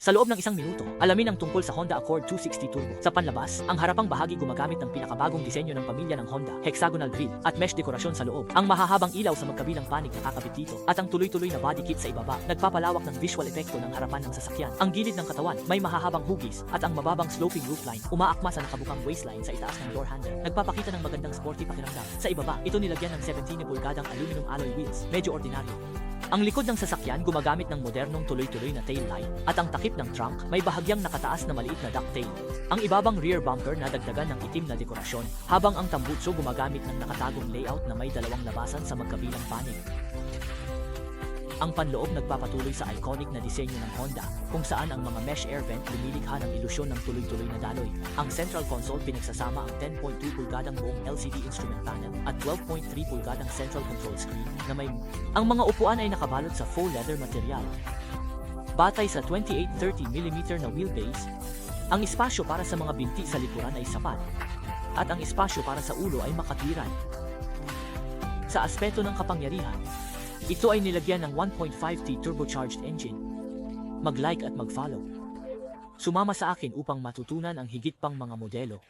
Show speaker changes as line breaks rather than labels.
Sa loob ng isang minuto, alamin ang tungkol sa Honda Accord 260 Turbo. Sa panlabas, ang harapang bahagi gumagamit ng pinakabagong disenyo ng pamilya ng Honda, hexagonal grille, at mesh dekorasyon sa loob. Ang mahahabang ilaw sa magkabilang panig nakakabit dito, at ang tuloy-tuloy na body kit sa ibaba, nagpapalawak ng visual epekto ng harapan ng sasakyan. Ang gilid ng katawan, may mahahabang hugis, at ang mababang sloping roofline, umaakma sa nakabukang waistline sa itaas ng door handle. Nagpapakita ng magandang sporty pakiramdam. Sa ibaba, ito nilagyan ng 17 pulgadang aluminum alloy wheels, medyo ordinaryo. Ang likod ng sasakyan gumagamit ng modernong tuloy-tuloy na tail light, at ang takip ng trunk may bahagyang nakataas na maliit na ducktail. Ang ibabang rear bumper na dagdagan ng itim na dekorasyon, habang ang tambutso gumagamit ng nakatagong layout na may dalawang labasan sa magkabilang panig. Ang panloob nagpapatuloy sa iconic na disenyo ng Honda, kung saan ang mga mesh air vent lumilikha ng ilusyon ng tuloy-tuloy na daloy. Ang central console pinagsasama ang 10.2 pulgadang buong LCD instrument panel at 12.3 pulgadang central control screen na may... Ang mga upuan ay nakabalot sa faux leather material. Batay sa 28-30mm na wheelbase, ang espasyo para sa mga binti sa likuran ay sapat, at ang espasyo para sa ulo ay makatwiran. Sa aspeto ng kapangyarihan, ito ay nilagyan ng 1.5T turbocharged engine. Mag-like at mag-follow. Sumama sa akin upang matutunan ang higit pang mga modelo.